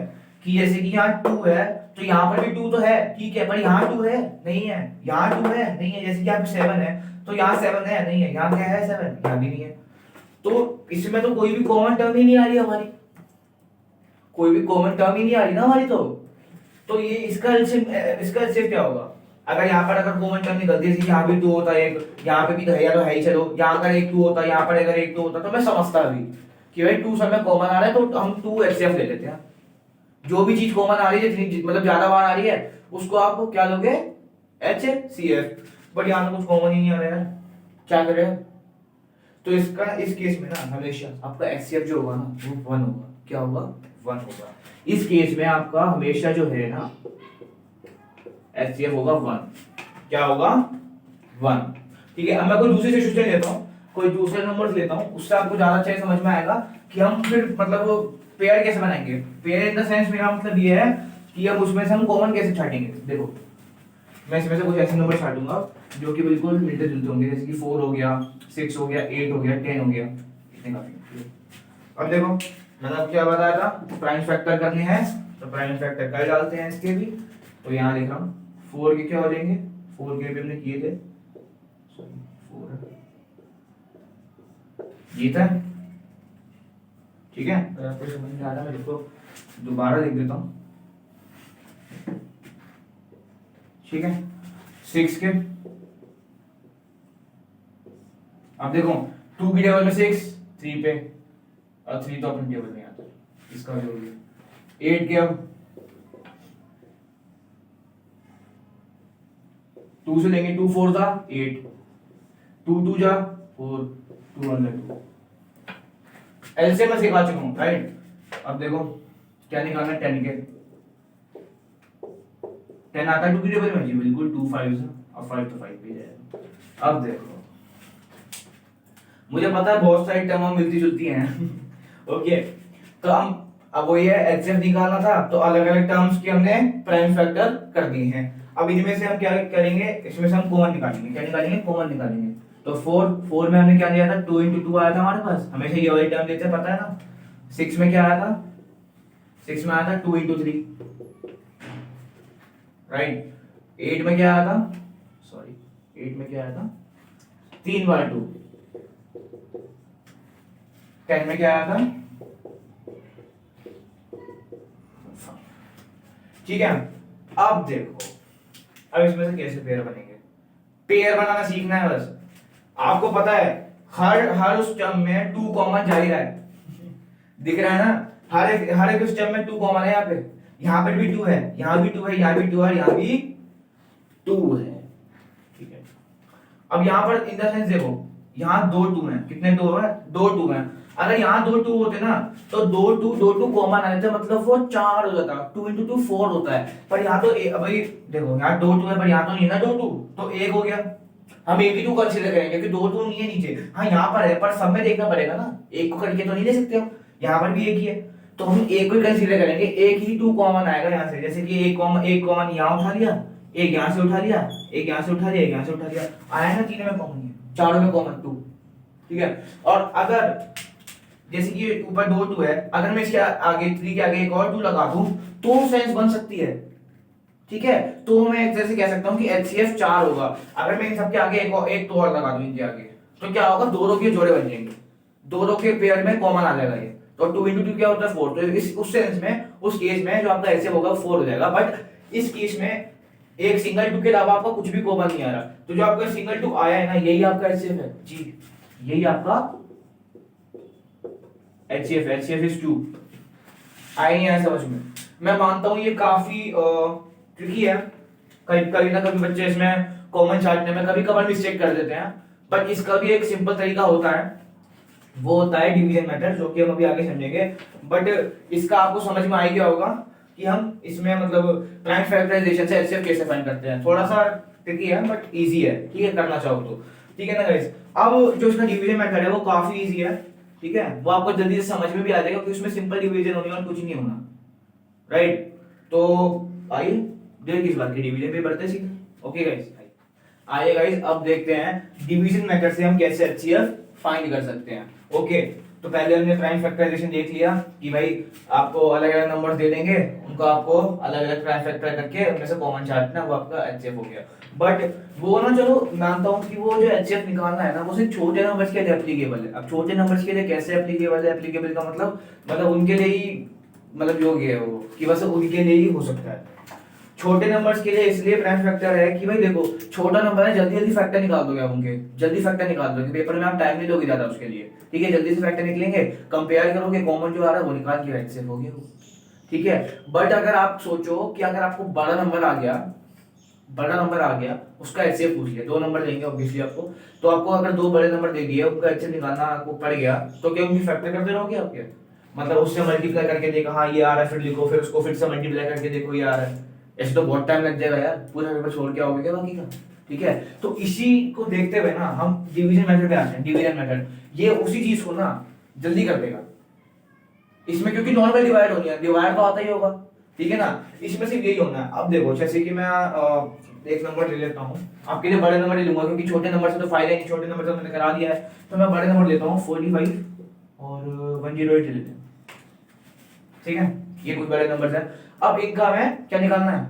कि जैसे कि यहाँ 2 है तो यहाँ पर भी 2 तो है, ठीक है, पर यहाँ 2 है नहीं है, यहाँ 2 है नहीं है, जैसे कि यहाँ 7 है तो यहाँ 7 है नहीं है, यहाँ क्या है 7, यहाँ भी नहीं है, तो इसमें तो कोई भी कॉमन टर्म ही नहीं आ रही हमारी, कोई भी कॉमन टर्म ही नहीं आ रही ना हमारी, तो ये इसका एलसीएम क्या होगा, अगर यहाँ पर अगर कॉमन टर्म निकलती है, यहाँ भी 2 होता है एक, यहाँ पे भी तो है, या तो है ही, चलो यहाँ अगर एक 2 होता है, यहाँ पर अगर एक 2 होता तो मैं समझता भी कि भाई 2 सब में कॉमन आ रहा है, तो हम 2 एचसीएफ ले लेते हैं। जो भी चीज कॉमन आ रही है, जितनी मतलब ज्यादा बार आ रही है, उसको आप क्या लोगे, एचसीएफ। बट यहाँ तो कुछ कॉमन ही नहीं आ रहा है, क्या करें, तो इसका इस केस में ना हमेशा आपका एचसीएफ जो होगा ना वो 1 होगा। क्या होगा, 1 होगा। इस केस में आपका हमेशा जो है ना एचसीएफ होगा 1। क्या होगा, 1, ठीक है। अब मैं कोई दूसरी सिचुएशन लेता हूँ, कोई दूसरे नंबर्स लेता हूँ, उससे आपको ज्यादा अच्छे से समझ में आएगा कि हम फिर मतलब पेयर कैसे बनाएंगे। पेयर इन द सेंस मेरा मतलब ये है कि अब उसमें से हम कॉमन कैसे छाटेंगे। देखो मैं इसमें से कुछ ऐसे नंबर छाटूंगा जो कि बिल्कुल मिलते जुलते होंगे, जैसे कि 4 हो गया, 6 हो गया, 8 हो गया, 10 हो गया, इतने काफी। अब देखो मैंने आपको क्या बताया था, प्राइम फैक्टर करने हैं तो प्राइम फैक्टर कर डालते हैं इसके भी, तो यहाँ लिख रहा हूँ 4 के क्या हो जाएंगे, 4 के भी हमने किए थे, 4 ये था, ठीक है। अगर आपको समझ में आ रहा है मैं इसको दोबारा लिख देता हूँ, ठीक है। 6 के, अब देखो 2 की टेबल में 6, 3 पे, और 3 तो अपने टेबल में आता है, इसका जो है 8 के, अब 2 से लेंगे, 2 4 था 8, 2 2 जा 4, 2 1 2, एलसीएम में सिखा चुका हूं, राइट। अब देखो क्या निकालना है, 10 के, 10 आता है 2 की टेबल में जी, बिल्कुल 2 5 से, अब 5 तो 5 पे जाएगा। अब देखो मुझे पता है बहुत सारी टर्म मिलती जुलती हैं ओके, तो हम अब वो ये एचसीएफ निकालना था, तो अलग अलग टर्म्स की हमने प्राइम फैक्टर कर दिए हैं। अब इनमें से हम क्या करेंगे, इसमें से हम कॉमन निकालेंगे। क्या निकालेंगे, कॉमन निकालेंगे। तो 4 में हमने क्या लिया था, 2 × 2 आया था हमारे पास, हमेशा ये वाली टर्म लेते हैं, पता है ना। 6 में क्या आया था, 6 में आया था 2 × 3, राइट। 8 में क्या आया था, सॉरी 8 में क्या आया था, 3 बार 2। 10 में क्या आया था, ठीक है। अब देखो, अब इसमें से कैसे पेयर बनेंगे, पेयर बनाना सीखना है बस। आपको पता है हर हर उस टर्म में टू कॉमन जा ही रहा है, दिख रहा है ना, हर एक उस टर्म में टू कॉमन है। यहाँ पे भी टू है, यहाँ भी टू है, यहाँ भी टू है, यहाँ भी टू है, ठीक है। अब यहाँ पर इन द सेंस देखो, यहाँ दो टू है, कितने टू है, दो टू है। अगर यहाँ दो टू होते ना तो दो टू कॉमन आ जाते, मतलब वो चार हो जाता, टू इंटू टू फोर होता है। पर यहाँ तो भाई देखो यहाँ दो टू है, पर यहाँ तो नहीं है ना दो टू, तो एक हो गया। हम एक ही टू कंसीडर करेंगे क्योंकि दो टू नहीं है नीचे, हाँ यहाँ पर है, पर सब में देखना पड़ेगा ना, एक को करके तो नहीं ले सकते हम, यहाँ पर भी एक ही है, तो हम एक को ही कंसीडर करेंगे, एक ही टू कॉमन आएगा यहाँ से। जैसे कि एक कॉमन यहाँ उठा लिया, एक यहाँ से उठा लिया, एक यहाँ से उठा लिया, एक यहाँ से उठा लिया, आया ना, तीनों में कॉमन है, चारों में कॉमन टू, ठीक है। और अगर जैसे कि ऊपर दो टू है, अगर मैं इसके आगे थ्री के आगे एक और टू लगा दूं तो सेंस बन सकती है, ठीक है। तो मैं एक तरह से कह सकता हूं कि HCF 4 होगा। अगर मैं इन सबके आगे एक तो और लगा दूं इनके आगे, तो क्या होगा, दो रो के जोड़े बन जाएंगे, दो रो के पेयर में कॉमन आ जाएगा ये, तो 2 इंटू 2 क्या होता है 4। तो इस उस सेंस में, उस केस में जो आपका HCF होगा 4 हो जाएगा। बट इस केस में एक सिंगल टू के अलावा आपका कुछ भी कॉमन नहीं आ रहा, तो जो आपका सिंगल टू आया है ना, यही आपका HCF है जी, यही आपका HCF इज 2। आई नहीं आया समझ में? मैं मानता हूं ये काफी ट्रिकी है, कभी ना कभी बच्चे इसमें कॉमन छांटने में कभी कभार मिस्टेक कर देते हैं, बट इसका भी एक सिंपल तरीका होता है, वो होता है डिवीजन मेथड, जो कि हम अभी आगे समझेंगे। बट इसका आपको समझ में आ गया होगा कि हम इसमें मतलब प्राइम फैक्टराइजेशन से HCF कैसे फाइंड करते हैं। थोड़ा सा ट्रिकी है बट इजी है, ठीक है, करना चाहो तो, ठीक है ना गाइस। अब जो इसका डिवीजन मेथड है वो काफी इजी है, ठीक है, वो आपको जल्दी से समझ में भी आ जाएगा क्योंकि उसमें सिंपल डिवीजन होनी है और कुछ नहीं होना, राइट। तो आइए देख इस बात की डिवीजन पे बढ़ते सीधे, ओके गाइस। आइए गाइस अब देखते हैं डिवीजन मेथड से हम कैसे HCF फाइंड कर सकते हैं, ओके। तो पहले हमने प्राइम फैक्टराइजेशन देख लिया कि भाई आपको अलग अलग नंबर दे देंगे, उनको आपको अलग अलग प्राइम फैक्टर करके उनमें से कॉमन छांटना, वो आपका HCF हो गया। बट वो ना, चलो मानता हूँ कि वो जो HCF निकालना है ना, वो सिर्फ छोटे नंबर्स के लिए एप्लीकेबल है। अब छोटे नंबर्स के लिए कैसे एप्लीकेबल है, एप्लीकेबल का मतलब उनके लिए ही, मतलब योग्य है वो, कि बस उनके लिए ही हो सकता है। छोटे नंबर्स के लिए इसलिए प्राइम फैक्टर है कि भाई देखो छोटा नंबर है, जल्दी जल्दी फैक्टर निकाल दोगे आप उनके, जल्दी फैक्टर निकाल दोगे, पेपर में आप टाइम नहीं दोगे ज्यादा उसके लिए, ठीक है, जल्दी से फैक्टर निकलेंगे, कंपेयर करोगे, कॉमन जो आ रहा है वो निकाल के HCF हो गया, ठीक है। बट अगर आप सोचो कि अगर आपको बड़ा नंबर आ गया, उसका HCF पूछ लिया, दो नंबर देंगे ऑब्वियसली आपको, तो आपको अगर दो बड़े नंबर दे दिए, उनका HCF निकालना आपको पड़ गया, तो क्या उनकी फैक्टर करते रहोगे आपके, मतलब उससे मल्टीप्लाई करके देखा हाँ ये आ रहा है, फिर लिखो, फिर उसको फिर से मल्टीप्लाई करके देखो ये आ रहा है, ऐसे तो बहुत टाइम लग जाएगा यार, पूरा पेपर छोड़ के आओगे क्या बाकी का, ठीक है। तो इसी को देखते हुए ना हम डिवीजन मेथड पे आते हैं। डिवीजन मेथड ये उसी चीज को ना जल्दी कर देगा इसमें, क्योंकि नॉर्मल डिवाइड होनी है, डिवाइड तो आता ही होगा, ठीक है ना, इसमें सिर्फ यही होना है। अब देखो जैसे कि मैं एक नंबर ले लेता हूँ, आपके लिए बड़े नंबर ले लूंगा क्योंकि छोटे नंबर से तो फायदा नहीं, छोटे नंबर से मैंने करा दिया है, तो मैं बड़े नंबर लेता हूँ 45 और 108 लेते हैं, ठीक है, ये कुछ बड़े नंबर है। अब इनका हमें क्या निकालना है,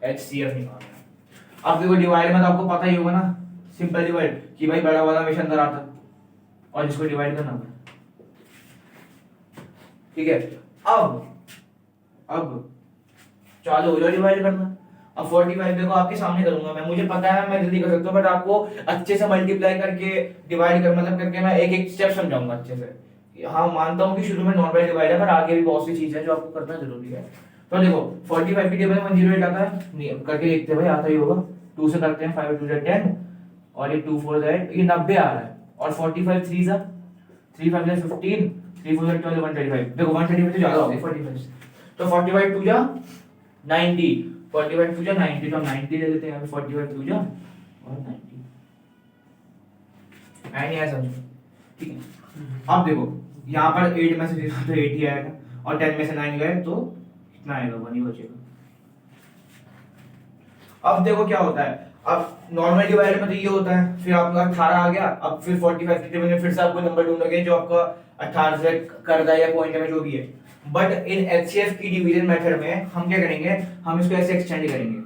HCF निकालना है। अब देखो डिवाइड में तो आपको पता ही होगा ना, सिंपल डिवाइड कि भाई बड़ा वाला हमेशा अंदर आता और इसको डिवाइड करना है, ठीक है। अब चालू हो जाओ डिवाइड करना। अब 45 देखो आपके सामने करूंगा मैं, मुझे पता है मैं जल्दी कर सकता हूँ, बट आपको अच्छे से मल्टीप्लाई करके डिवाइड कर मतलब करके मैं एक एक स्टेप समझाऊंगा अच्छे से। हाँ मानता हूँ कि शुरू में नॉर्मल डिवाइड है, पर आगे भी बहुत सी चीज है जो आपको करना जरूरी है। तो देखो 45 की टेबल में 108 आता है, करके देखते हैं भाई, आता ही होगा, 2 से करते हैं, 5 2 10 और ये 2 4 ये 90 आ रहा है, और 45 3 जा 3 5 15 3 4 12 135, देखो 135 तो ज्यादा हो गया 45, तो 45 2 जा 90, 45 2 जा 90, तो हम 90 ले लेते हैं, 45 2 जा और 90, नहीं आया समझ, ठीक है। अब देखो यहाँ पर 8 में से तो 8 ही आएगा, और 10 में से 9 गए तो कितना आएगा, 1 ही बचेगा। अब देखो क्या होता है, अब नॉर्मल डिवाइड में तो ये होता है, फिर आपका 18 आ गया, अब फिर 45 की टेबल में फिर से आपको नंबर ढूंढोगे जो आपका 18 से कर दे या पॉइंट में जो भी है। बट इन HCF की डिवीजन मेथड में हम क्या करेंगे, हम इसको ऐसे एक्सटेंड करेंगे,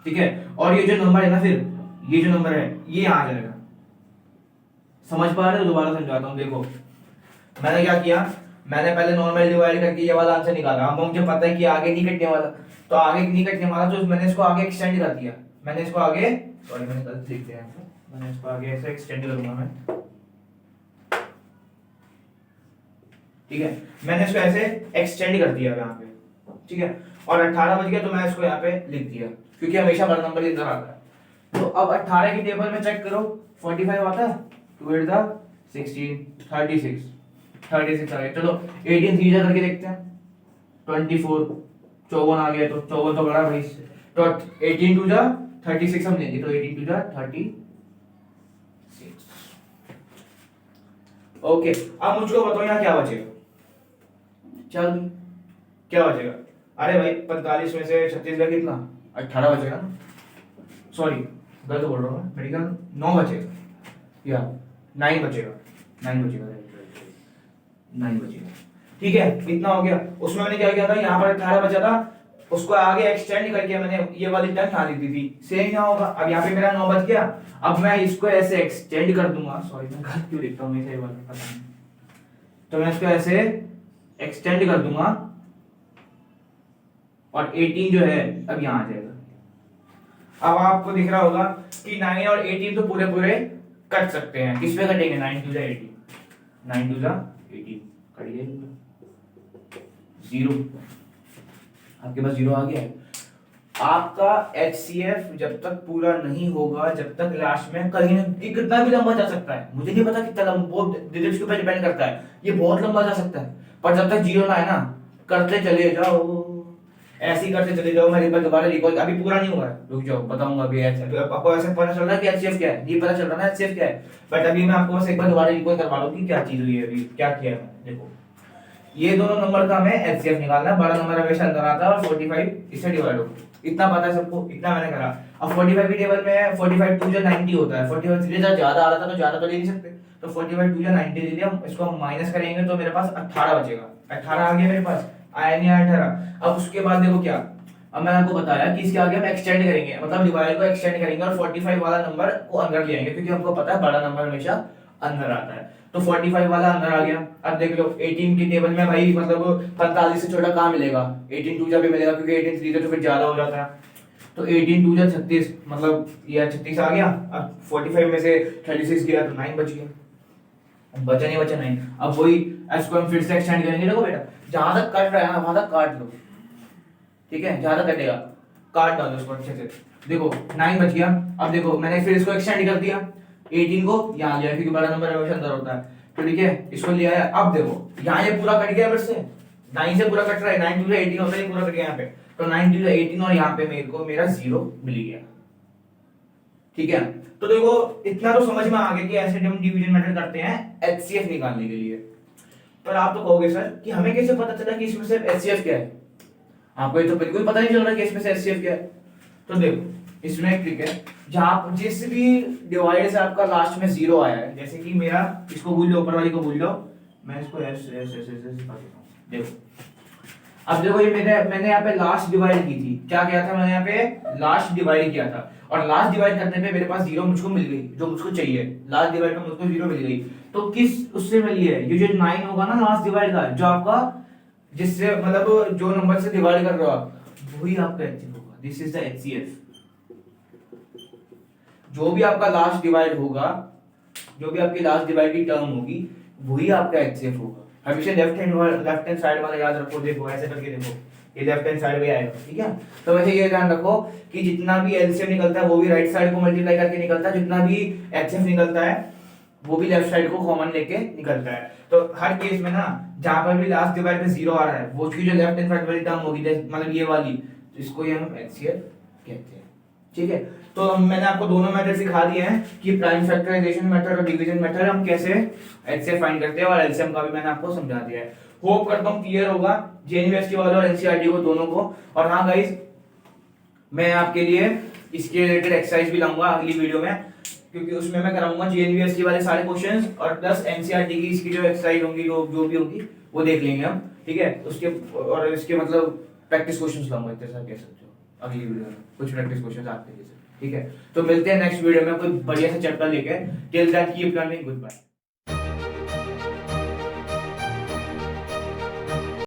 ठीक है, और ये जो नंबर है ना, फिर ये जो नंबर है ये आ जाएगा, समझ पा रहे हो, दोबारा समझाता हूँ। देखो मैंने क्या किया, मैंने पहले नॉर्मल डिवाइड करके ये वाला आंसर निकाला, अब मुझे पता है कि आगे नहीं कटने वाला, तो आगे नहीं कटने वाला तो मैंने इसको आगे एक्सटेंड कर दिया, मैंने इसको आगे, सॉरी मैंने गलत लिख दिया, मैंने इसको आगे ऐसे एक्सटेंड करूंगा मैं, ठीक है, मैंने इसको ऐसे एक्सटेंड कर दिया यहाँ पे, ठीक है, और 18 बज गया तो मैं इसको यहाँ पे लिख दिया, क्योंकि हमेशा बड़ा नंबर इधर आता है। तो अब 18 की टेबल में चेक करो, 45 आता है, 2 8 द 16, 36 आ गया। चलो 18 सीधा करके देखते हैं, 24 54 आ गया, तो 54 तो बड़ा भाई, तो 18 टू जा 36 हम लेंगे, तो 18 टू जा 36। ओके, अब मुझको बताओ यहाँ क्या बचेगा, चल क्या बचेगा, अरे भाई 45 में से 36 का कितना, 18 बचेगा ना, सॉरी गलत बोल रहा हूँ, मेरे ख्याल 9 बचेगा या 9 बचेगा, 9 बचेगा, 9 बचेगा, ठीक है, इतना हो गया। उसमें मैंने क्या किया था, यहाँ पर 18 बचा था, उसको आगे एक्सटेंड करके मैंने ये वाली टर्म यहाँ लिख दी थी, सेम यहाँ होगा। अब यहाँ पे मेरा 9 बच गया, अब मैं इसको ऐसे एक्सटेंड कर दूंगा, सॉरी मैं गलत क्यों लिखता हूँ, ये वाला पता नहीं, तो मैं इसको ऐसे एक्सटेंड कर दूंगा और 18 जो है अब यहाँ आ जाएगा। अब आपको दिख रहा होगा कि 9 और 18 तो पूरे पूरे कट सकते हैं, किस पे कटेंगे, 9 टू जा 18, 9 टू जा 18 कटिए, 0, आपके पास 0 आ गया है। आपका HCF जब तक पूरा नहीं होगा, जब तक लास्ट में कहीं ना कितना भी लंबा जा सकता है, मुझे नहीं पता कितना लंबा, वो डिजिट्स के ऊपर डिपेंड करता है, ये बहुत लंबा जा सकता है, पर जब तक 0 ना है ना, करते चले जाओ, ऐसे ही करते चले जाओ। मैं एक बार दोबारा रिकॉल, अभी पूरा नहीं हुआ है, रुक जाओ बताऊंगा अभी, आपको ऐसे पता चल रहा है कि HCF क्या है, ये पता चल रहा है HCF क्या है, बट अभी मैं आपको बस एक बार दोबारा रिकॉल करवा दूं कि क्या चीज हुई है, अभी क्या किया है। देखो ये दोनों नंबर का हमें HCF निकालना है, बड़ा नंबर हमेशा अंदर आता है और 45 इससे डिवाइड होगा, इतना पता है सबको, इतना मैंने करा। अब 45 की टेबल में 45 टू जो 90 होता है, 45 से ज्यादा आ रहा था तो ज्यादा तो ले नहीं सकते, तो 45 टू जो 90 ले लिया, इसको हम माइनस करेंगे तो मेरे पास 18 बचेगा, 18 आ गया मेरे पास, आया नहीं आया 18। अब उसके बाद देखो क्या, अब मैंने आपको बताया कि इसके आगे हम एक्सटेंड करेंगे, मतलब डिवाइड को एक्सटेंड करेंगे और 45 वाला नंबर को अंदर ले आएंगे, क्योंकि हमको पता है बड़ा नंबर हमेशा अंदर आता है, तो 45 वाला अंदर आ गया। अब देख लो 18 की टेबल में भाई मतलब 45 से छोटा कहाँ मिलेगा, 18 टू जा पे मिलेगा, क्योंकि 18 3 तो फिर ज्यादा हो जाता है, तो 18 टू जा 36, मतलब ये 36 आ गया। अब 45 में से 36 गया तो 9 बच गया, बचा नहीं बचा 9। अब वही इसको हम फिर से एक्सटेंड करेंगे, देखो बेटा जहां तक कट रहा है ना वहां तक काट लो, ठीक है, जहां तक कटेगा काट डालो इसको अच्छे से, देखो 9 बच गया। अब देखो मैंने फिर इसको एक्सटेंड कर दिया, 18 को यहाँ लिया क्योंकि बड़ा नंबर हमेशा अंदर होता है, तो ठीक है इसको लिया है। अब देखो यहाँ ये पूरा कट गया, फिर से 9 से पूरा कट रहा है, 9 टू 18 होता है, पूरा कट गया यहाँ पे, तो 9 टू 18 और यहाँ पे मेरे को मेरा 0 मिल गया, ठीक है। तो देखो इतना तो समझ में आ गया कि ऐसे हम डिवीजन मेथड करते हैं HCF निकालने के लिए। पर आप तो कहोगे सर कि हमें कैसे पता चला कि इसमें से HCF क्या है, आपको ये तो बिल्कुल पता नहीं चल रहा कि इसमें से HCF क्या है। तो देखो इसमें एक ट्रिक है, जहां जिस भी डिवाइड से आपका लास्ट में 0 आया है, जैसे कि मेरा, इसको भूल जाओ ऊपर वाली को भूल जाओ, मैं इसको ऐसे ऐसे ऐसे ऐसे सिखा देता हूं। देखो अब देखो ये मैंने यहाँ पे लास्ट डिवाइड की थी, क्या किया था मैंने यहाँ पे लास्ट डिवाइड किया था, और लास्ट डिवाइड करने पे मेरे पास 0 मुझको मिल गई जो मुझको चाहिए, लास्ट डिवाइड में मुझको 0 मिल गई। तो किस उससे मिली है, ये जो 9 होगा ना लास्ट डिवाइड का, जो आपका जिससे मतलब जो नंबर से डिवाइड कर रहे हो आप, वही आपका HCF होगा, दिस इज द HCF। जो भी आपका लास्ट डिवाइड होगा, जो भी आपकी लास्ट डिवाइड की टर्म होगी, वही आपका HCF होगा। हमेशा लेफ्ट हैंड साइड वाला याद रखो, देखो ऐसे करके देखो, ये लेफ्ट हैंड साइड में आएगा, ठीक है। तो वैसे ये ध्यान रखो कि जितना भी LCM निकलता है वो भी राइट साइड को मल्टीप्लाई करके निकलता है, जितना भी HCF निकलता है वो भी लेफ्ट साइड को कॉमन लेके निकलता है। तो हर केस में ना जहां पर भी लास्ट डिवाइड में 0 आ रहा है, वो उसकी जो लेफ्ट हैंड साइड वाली टर्म होगी, मतलब ये वाली, तो इसको ही हम HCF कहते हैं, ठीक है। तो मैंने आपको दोनों मेथड सिखा दिए हैं कि प्राइम फैक्टराइजेशन मेथड और डिवीजन मेथड हम कैसे HCF फाइंड करते हैं, और LCM का भी मैंने आपको समझा दिया है। होप करता हूं क्लियर होगा JNUST वालों और NCERT को दोनों को। और हाँ गाइस, मैं आपके लिए इसके रिलेटेड एक्सरसाइज भी लाऊंगा अगली वीडियो में, क्योंकि उसमें मैं कराऊंगा JNUST वाले सारे क्वेश्चंस और प्लस NCERT की इसकी जो एक्सरसाइज होंगी, जो भी होगी वो देख लेंगे हम, ठीक है। उसके और इसके मतलब प्रैक्टिस क्वेश्चंस लाऊंगा, इतने सारे कह सकते हो अगली वीडियो में, कुछ प्रैक्टिस क्वेश्चंस आपके लिए, ठीक है। तो मिलते हैं नेक्स्ट वीडियो में कोई बढ़िया सा चैप्टर लेके, till that keep learning, good bye.